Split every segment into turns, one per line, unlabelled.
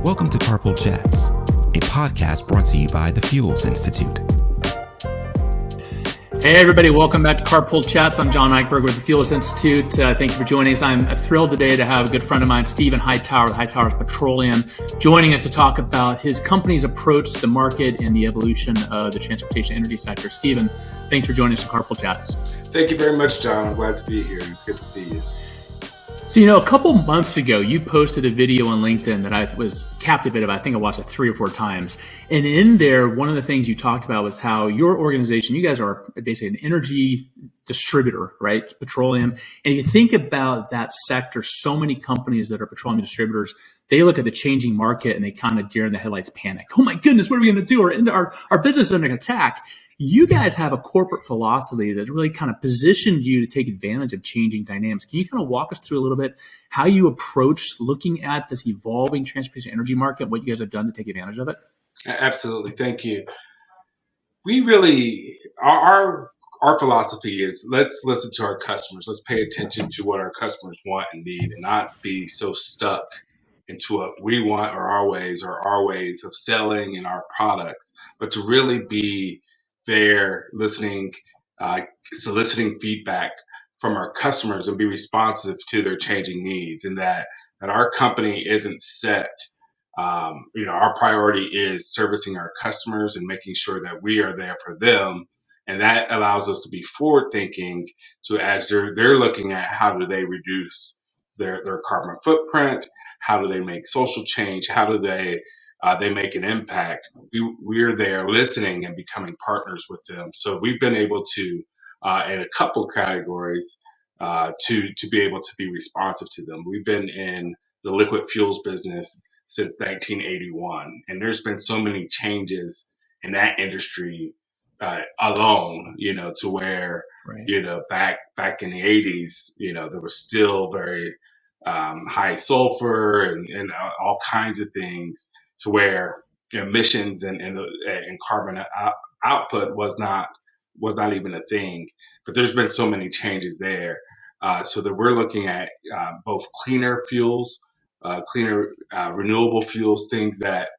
Welcome to Carpool Chats, a podcast brought to you by the FUELS Institute.
Hey everybody, welcome back to Carpool Chats. I'm John Eichberg with the FUELS Institute. Thank you for joining us. I'm thrilled today to have a good friend of mine, Stephen Hightower with Hightowers Petroleum, joining us to talk about his company's approach to the market and the evolution of the transportation energy sector. Stephen, thanks for joining us on Carpool Chats.
Thank you very much, John. I'm glad to be here. It's good to see you.
So, a couple months ago, you posted a video on LinkedIn that I was captivated by. I think I watched it 3 or 4 times. And in there, one of the things you talked about was how your organization, you guys are basically an energy distributor, right? Petroleum. And you think about that sector, so many companies that are petroleum distributors, they look at the changing market and they kind of deer in the headlights panic. Oh my goodness, what are we going to do? Our business is under attack. You guys have a corporate philosophy that really kind of positioned you to take advantage of changing dynamics. Can you kind of walk us through a little bit how you approach looking at this evolving transportation energy market, what you guys have done to take advantage of it?
Absolutely. Thank you. We really, our philosophy is let's listen to our customers. Let's pay attention to what our customers want and need and not be so stuck into what we want or our ways of selling and our products, but to really be there listening, soliciting feedback from our customers and be responsive to their changing needs, and that our company isn't set. Our priority is servicing our customers and making sure that we are there for them. And that allows us to be forward thinking. So as they're looking at how do they reduce their carbon footprint, how do they make social change, how do they make an impact, we're there listening and becoming partners with them. So we've been able to, in a couple categories, to be able to be responsive to them. We've been in the liquid fuels business since 1981, and there's been so many changes in that industry alone, to where, right. Back in the 80s, there was still very high sulfur and all kinds of things, to where emissions and carbon output was not even a thing. But there's been so many changes there, so that we're looking at both cleaner fuels, cleaner renewable fuels, things that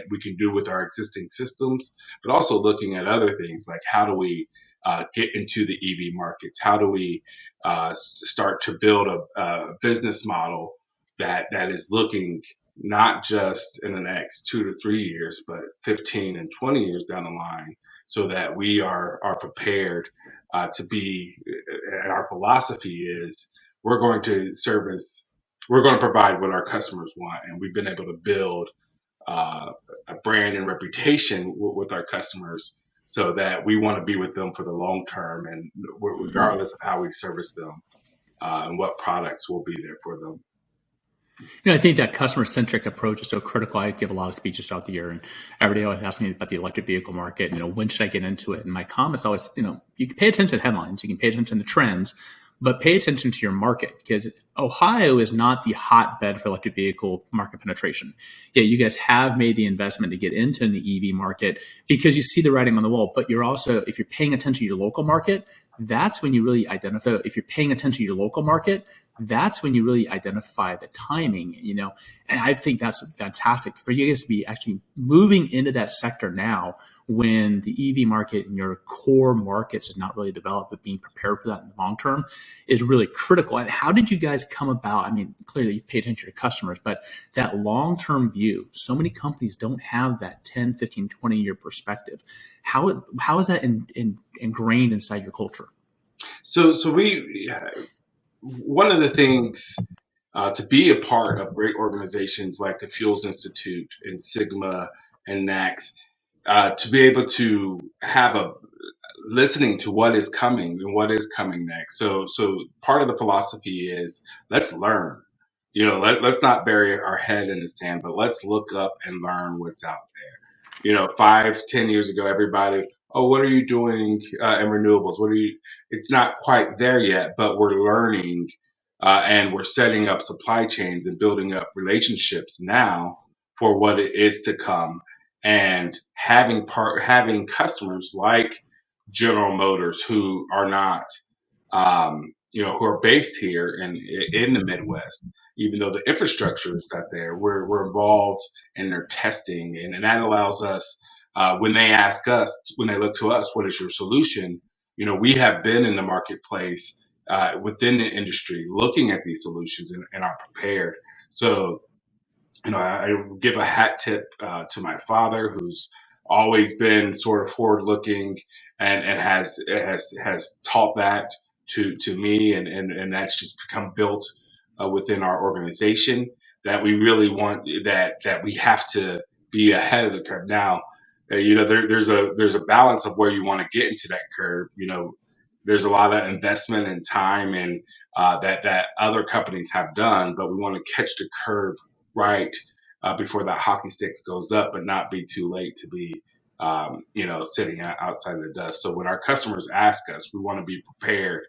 we can do with our existing systems, but also looking at other things like how do we get into the EV markets? How do we start to build a business model that is looking not just in the next 2 to 3 years, but 15 and 20 years down the line, so that we are prepared to be, and our philosophy is we're going to provide what our customers want. And we've been able to build a brand and reputation with our customers, so that we want to be with them for the long term, and regardless of how we service them and what products will be there for them.
I think that customer-centric approach is so critical. I give a lot of speeches throughout the year, and everybody always asks me about the electric vehicle market. When should I get into it? And my comments always, you can pay attention to headlines, you can pay attention to trends, but pay attention to your market, because Ohio is not the hotbed for electric vehicle market penetration. Yeah, you guys have made the investment to get into the EV market because you see the writing on the wall, but you're also, if you're paying attention to your local market, that's when you really identify. If you're paying attention to your local market, that's when you really identify the timing, and I think that's fantastic for you guys to be actually moving into that sector now, when the EV market in your core markets is not really developed, but being prepared for that in the long term is really critical. And how did you guys come about? Clearly you pay attention to customers, but that long-term view, so many companies don't have that 10, 15, 20-year perspective. How is that ingrained inside your culture?
So one of the things to be a part of great organizations like the FUELS Institute and Sigma and NACS, to be able to have listening to what is coming and what is coming next. So part of the philosophy is let's learn. Let's not bury our head in the sand, but let's look up and learn what's out there. 5-10 years ago, everybody, what are you doing in renewables? It's not quite there yet, but we're learning and we're setting up supply chains and building up relationships now for what it is to come. And having customers like General Motors, who are not who are based here in the Midwest, even though the infrastructure is not there, we're involved in their testing, and that allows us, when they ask us, when they look to us, what is your solution? We have been in the marketplace within the industry looking at these solutions and are prepared. So I give a hat tip to my father, who's always been sort of forward looking and has taught that to me, and that's just become built within our organization, that we really want that we have to be ahead of the curve. Now, there's a balance of where you want to get into that curve. There's a lot of investment and time and that other companies have done, but we want to catch the curve right before that hockey stick goes up, but not be too late to be, sitting outside of the dust. So when our customers ask us, we want to be prepared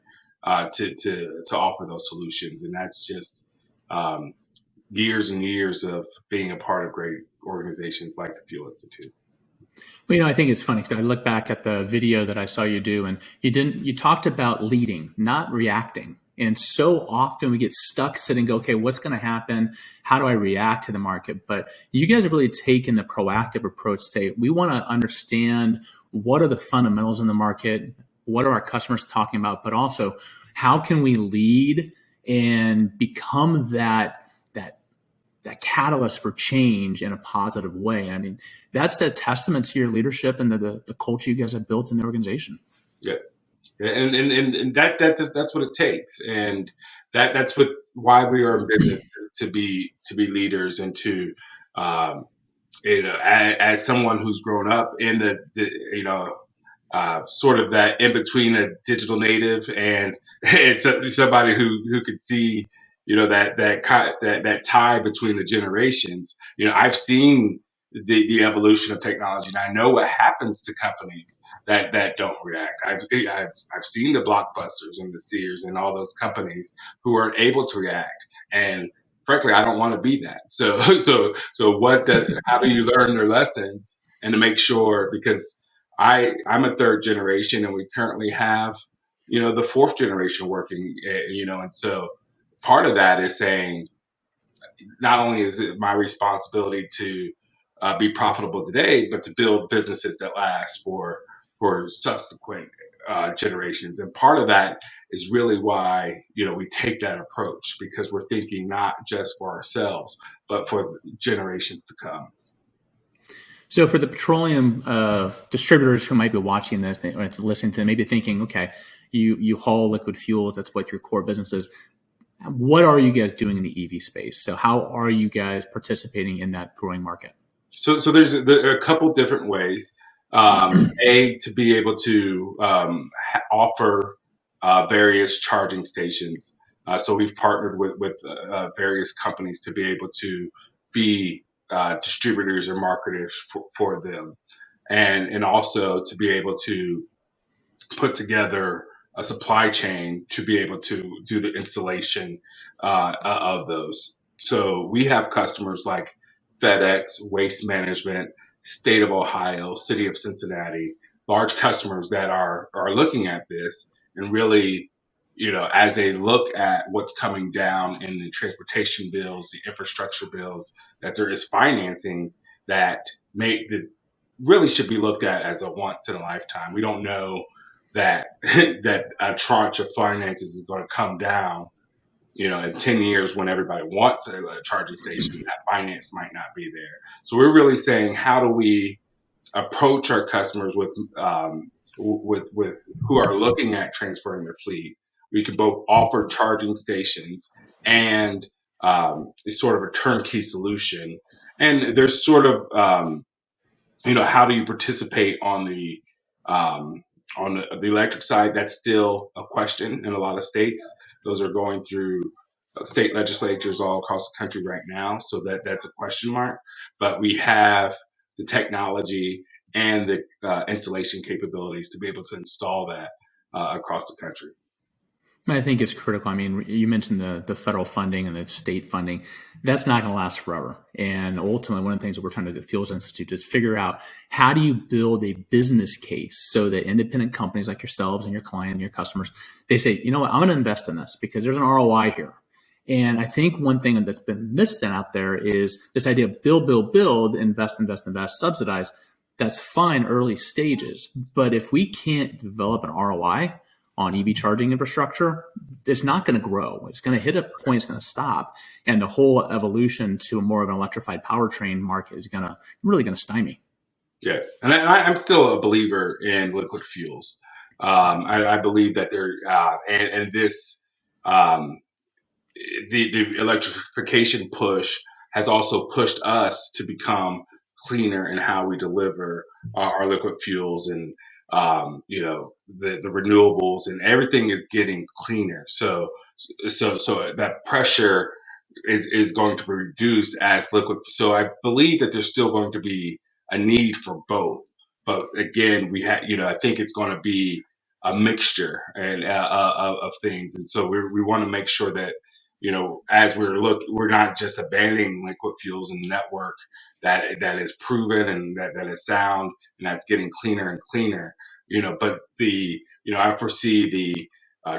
to offer those solutions, and that's just years and years of being a part of great organizations like the Fuel Institute.
Well, I think it's funny because I look back at the video that I saw you do, and you talked about leading, not reacting. And so often we get stuck sitting and go, okay, what's going to happen? How do I react to the market? But you guys have really taken the proactive approach to say, we want to understand what are the fundamentals in the market? What are our customers talking about? But also, how can we lead and become that catalyst for change in a positive way? I mean, that's a testament to your leadership and the culture you guys have built in the organization.
Yeah. And that's what it takes, and that's why we are in business, to be leaders, and to as someone who's grown up in sort of that in between a digital native and it's somebody who could see that tie between the generations. I've seen the evolution of technology, and I know what happens to companies that don't react. I've seen the Blockbusters and the Sears and all those companies who aren't able to react, and frankly, I don't want to be that. So how do you learn their lessons and to make sure, because I'm a third generation, and we currently have the fourth generation working, and so part of that is saying, not only is it my responsibility to be profitable today, but to build businesses that last for subsequent generations. And part of that is really why we take that approach, because we're thinking not just for ourselves, but for generations to come.
So for the petroleum distributors who might be watching this or listening to, maybe thinking, okay, you haul liquid fuels, that's what your core business is. What are you guys doing in the EV space? So how are you guys participating in that growing market?
So there's a couple different ways. To be able to offer various charging stations. So we've partnered with various companies to be able to be distributors or marketers for them, and also to be able to put together a supply chain to be able to do the installation of those. So we have customers like FedEx, Waste Management, State of Ohio, City of Cincinnati, large customers that are looking at this, and really, as they look at what's coming down in the transportation bills, the infrastructure bills, that there is financing that really should be looked at as a once in a lifetime. We don't know that a tranche of finances is going to come down, in 10 years when everybody wants a charging station. That finance might not be there. So we're really saying, how do we approach our customers with who are looking at transferring their fleet? We can both offer charging stations and it's sort of a turnkey solution. And there's sort of how do you participate on the electric side? That's still a question in a lot of states. Those are going through state legislatures all across the country right now, so that's a question mark. But we have the technology and the installation capabilities to be able to install that across the country.
I think it's critical. I mean, you mentioned the federal funding and the state funding. That's not going to last forever. And ultimately, one of the things that we're trying to do at the Fuels Institute is figure out how do you build a business case so that independent companies like yourselves and your client and your customers, they say, you know what, I'm going to invest in this because there's an ROI here. And I think one thing that's been missed out there is this idea of build, invest, subsidize. That's fine early stages. But if we can't develop an ROI on EV charging infrastructure, it's not going to grow. It's going to hit a point, it's going to stop. And the whole evolution to more of an electrified powertrain market is really going to stymie.
Yeah. And I'm still a believer in liquid fuels. I believe that the electrification push has also pushed us to become cleaner in how we deliver our liquid fuels, and the renewables, and everything is getting cleaner. So that pressure is going to be reduced as liquid. So I believe that there's still going to be a need for both. But again, I think it's going to be a mixture and of things. And so we want to make sure that, as we're not just abandoning liquid fuels in the network that is proven and that is sound and that's getting cleaner and cleaner, but I foresee the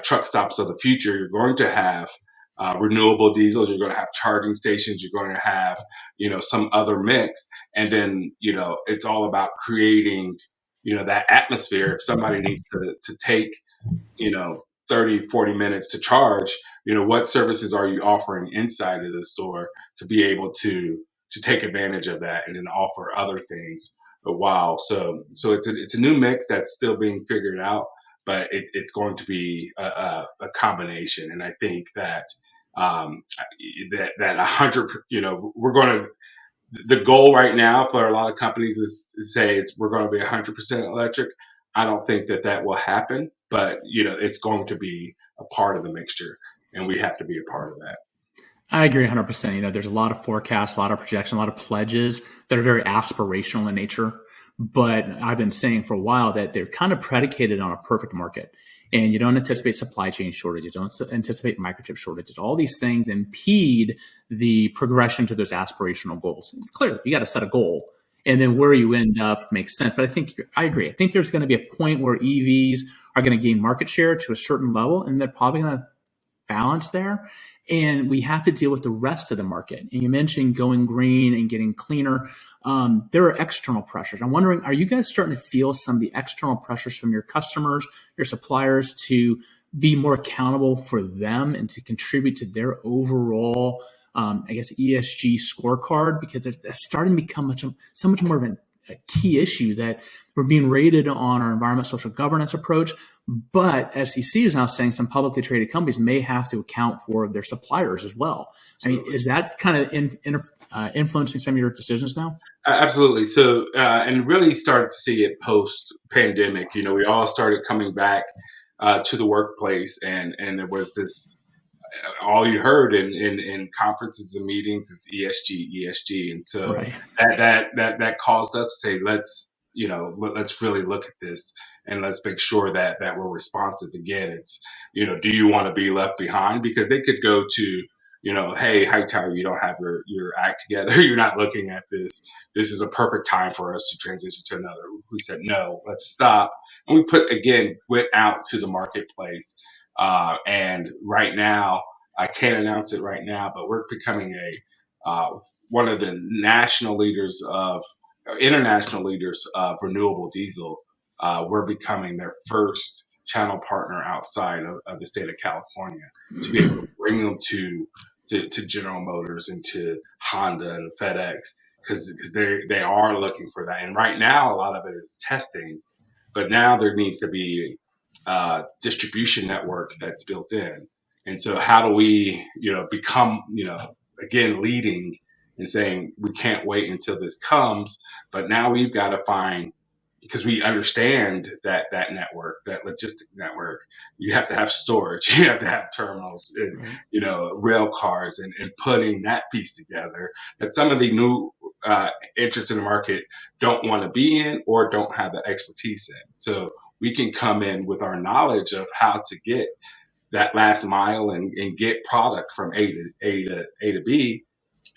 truck stops of the future. You're going to have renewable diesels, you're going to have charging stations, you're going to have, some other mix. And then, it's all about creating, that atmosphere. If somebody needs to take, 30, 40 minutes to charge, what services are you offering inside of the store to be able to take advantage of that and then offer other things a while. So it's a new mix that's still being figured out, but it's going to be a combination. And I think that that 100, the goal right now for a lot of companies is to say we're going to be 100% electric. I don't think that will happen, but it's going to be a part of the mixture, and we have to be a part of that.
I agree 100%. There's a lot of forecasts, a lot of projections, a lot of pledges that are very aspirational in nature. But I've been saying for a while that they're kind of predicated on a perfect market. And you don't anticipate supply chain shortages, you don't anticipate microchip shortages. All these things impede the progression to those aspirational goals. And clearly, you got to set a goal. And then where you end up makes sense. But I agree. I think there's going to be a point where EVs are going to gain market share to a certain level, and they're probably going to balance there. And we have to deal with the rest of the market. And you mentioned going green and getting cleaner. There are external pressures. I'm wondering, are you guys starting to feel some of the external pressures from your customers, your suppliers, to be more accountable for them and to contribute to their overall, ESG scorecard? Because it's starting to become so much more of a key issue that we're being rated on our environmental social governance approach. But SEC is now saying some publicly traded companies may have to account for their suppliers as well. Absolutely. I mean, is that kind of influencing some of your decisions now?
Absolutely. So, and really started to see it post pandemic. We all started coming back to the workplace, and there was this. All you heard in conferences and meetings is ESG, and so right. that caused us to say, let's really look at this and let's make sure that we're responsive. Again, it's do you want to be left behind? Because they could go to hey, Hightower, you don't have your act together. You're not looking at this. This is a perfect time for us to transition to another. We said no, let's stop, and we went out to the marketplace. And right now, I can't announce it right now, but we're becoming one of the international leaders of renewable diesel. We're becoming their first channel partner outside of the state of California to be able to bring them to General Motors and to Honda and FedEx, because they are looking for that. And right now, a lot of it is testing, but now there needs to be distribution network that's built in. And so how do we, become, again, leading and saying we can't wait until this comes, but now we've got to find, because we understand that network, that logistic network, you have to have storage, you have to have terminals, and, rail cars, and putting that piece together that some of the new entrants in the market don't want to be in or don't have the expertise in. So we can come in with our knowledge of how to get that last mile and get product from A to B,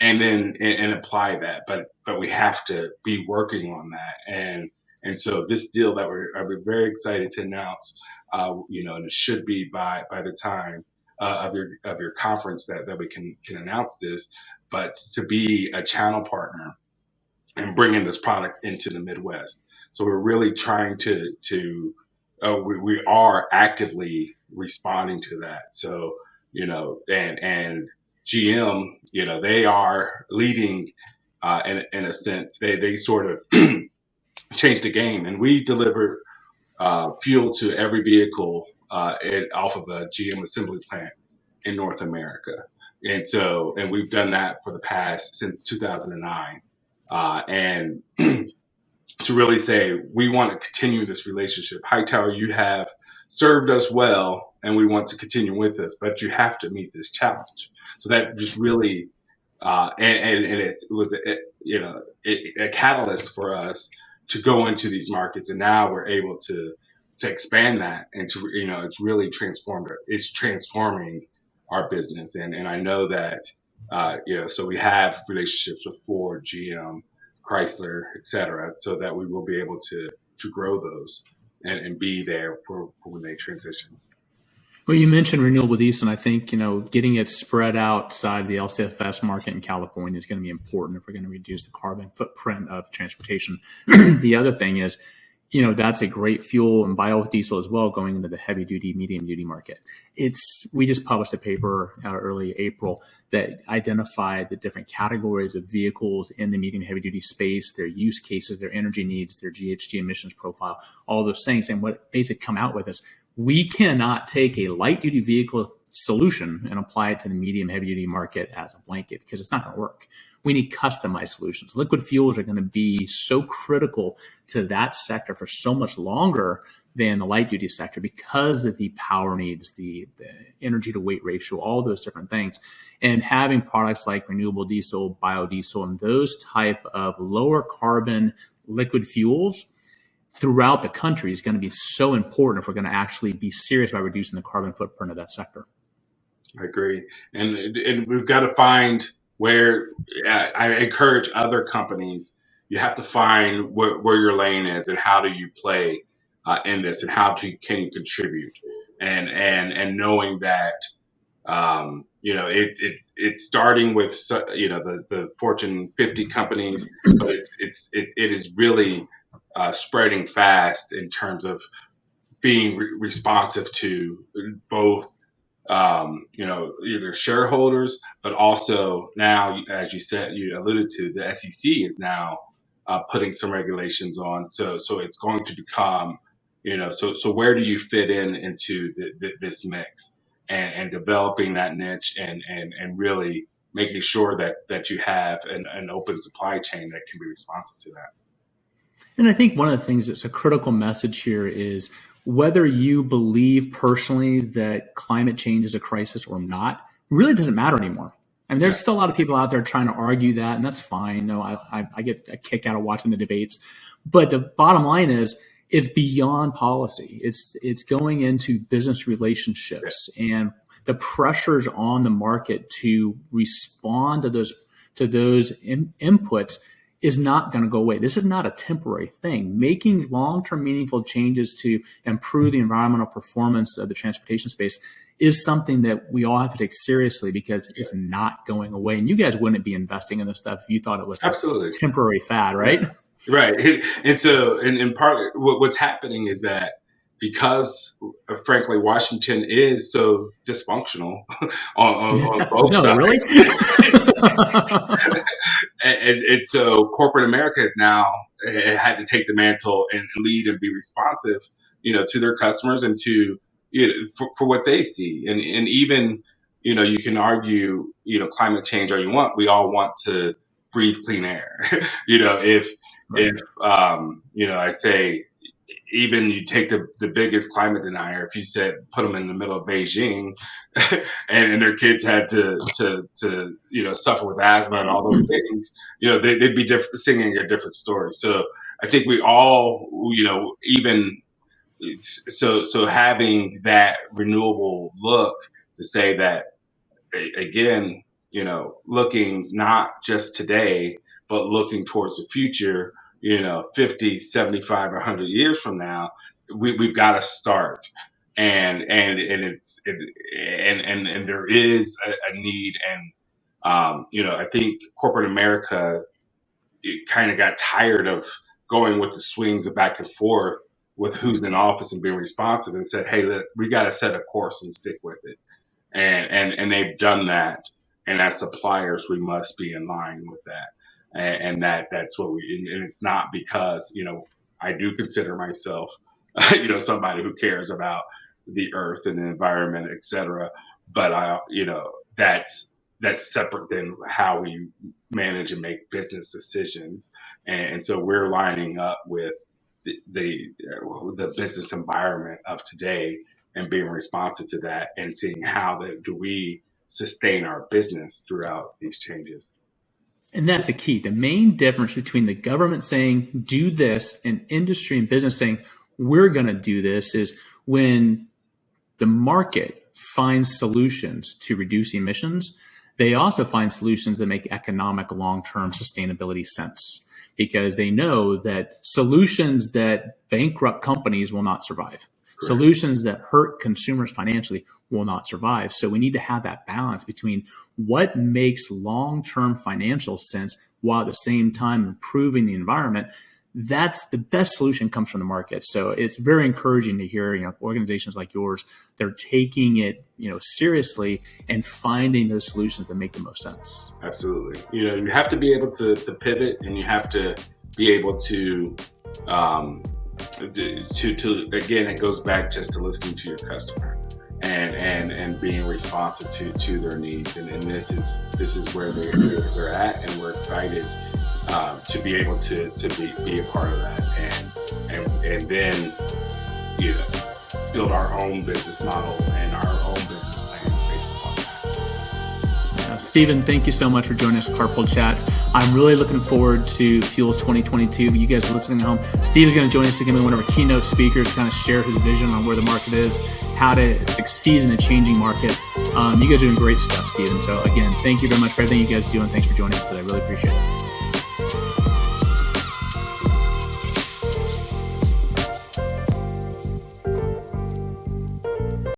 and then and apply that. But we have to be working on that. And so this deal that we're very excited to announce, and it should be by the time of your conference that we can announce this, but to be a channel partner and bringing this product into the Midwest. So we're really trying we are actively responding to that. So, and GM, they are leading, in a sense. They sort of changed the game, and we deliver fuel to every vehicle off of a GM assembly plant in North America. And we've done that for the past since 2009. And to really say, we want to continue this relationship. Hightower, you have served us well, and we want to continue with this, but you have to meet this challenge. So that just really, and it was a catalyst for us to go into these markets, and now we're able to expand that, and it's really transforming our business, and I know that so we have relationships with Ford, GM, Chrysler, et cetera, so that we will be able to grow those and be there for when they transition.
Well, you mentioned renewable diesel, and I think, getting it spread outside the LCFS market in California is going to be important if we're going to reduce the carbon footprint of transportation. The other thing is, that's a great fuel, and biodiesel as well, going into the heavy duty, medium duty market. We just published a paper early April that identified the different categories of vehicles in the medium heavy duty space, their use cases, their energy needs, their GHG emissions profile, all those things. And what basically come out with is, we cannot take a light duty vehicle solution and apply it to the medium heavy duty market as a blanket, because it's not going to work. We need customized solutions. Liquid fuels are going to be so critical to that sector for so much longer than the light duty sector, because of the power needs, the energy to weight ratio, all those different things. And having products like renewable diesel, biodiesel, and those type of lower carbon liquid fuels throughout the country is going to be so important if we're going to actually be serious about reducing the carbon footprint of that sector.
I agree. And we've got to find where, I encourage other companies, you have to find where your lane is and how do you play in this, and how can you contribute, and knowing that it's starting with the Fortune 50 companies, but it is really spreading fast in terms of being responsive to both either shareholders, but also now, as you said, you alluded to, the SEC is now putting some regulations on. So it's going to become, so where do you fit into this mix, and developing that niche, and really making sure that you have an open supply chain that can be responsive to that.
And I think one of the things that's a critical message here is, whether you believe personally that climate change is a crisis or not, really doesn't matter anymore. I mean, there's still a lot of people out there trying to argue that, and that's fine. No, I get a kick out of watching the debates. But the bottom line is, it's beyond policy. It's going into business relationships, and the pressures on the market to respond to those inputs is not going to go away. This is not a temporary thing. Making long-term meaningful changes to improve the environmental performance of the transportation space is something that we all have to take seriously, because it's not going away. And you guys wouldn't be investing in this stuff if you thought it was
absolutely
a temporary fad, right?
Right. And so, in part, what's happening is that, because, frankly, Washington is so dysfunctional on both sides.
Really?
and so corporate America has now had to take the mantle and lead and be responsive, to their customers, and to, for what they see. And even, you can argue, climate change all you want. We all want to breathe clean air. If I say, even you take the biggest climate denier, if you said put them in the middle of Beijing and their kids had to suffer with asthma and all those things, they'd be singing a different story. So I think we all, even so having that renewable look to say that, again, looking not just today, but looking towards the future, 50, 75, 100 years from now, we've got to start. And there is a need. And, I think corporate America, it kind of got tired of going with the swings of back and forth with who's in office and being responsive, and said, hey, look, we got to set a course and stick with it. And they've done that. And as suppliers, we must be in line with that. And that's what and it's not because, I do consider myself, somebody who cares about the earth and the environment, et cetera. But that's separate than how we manage and make business decisions. And so we're lining up with the business environment of today and being responsive to that and seeing how do we sustain our business throughout these changes.
And that's the key. The main difference between the government saying, do this, and industry and business saying, we're going to do this, is when the market finds solutions to reduce emissions, they also find solutions that make economic long-term sustainability sense, because they know that solutions that bankrupt companies will not survive. Correct. Solutions that hurt consumers financially will not survive. So we need to have that balance between what makes long-term financial sense while at the same time improving the environment. That's the best solution comes from the market. So it's very encouraging to hear, organizations like yours, they're taking it, seriously and finding those solutions that make the most sense.
Absolutely. You have to be able to pivot, and you have to be able to again, it goes back just to listening to your customer and being responsive to their needs. And this is where they're at, and we're excited to be able to be a part of that, and then build our own business model and our own business plans based upon that.
Stephen, thank you so much for joining us for Carpool Chats. I'm really looking forward to Fuels 2022. You guys are listening at home. Steve's going to join us to give me one of our keynote speakers to kind of share his vision on where the market is, how to succeed in a changing market. You guys are doing great stuff, Stephen. So again, thank you very much for everything you guys do, and thanks for joining us today. I really appreciate it.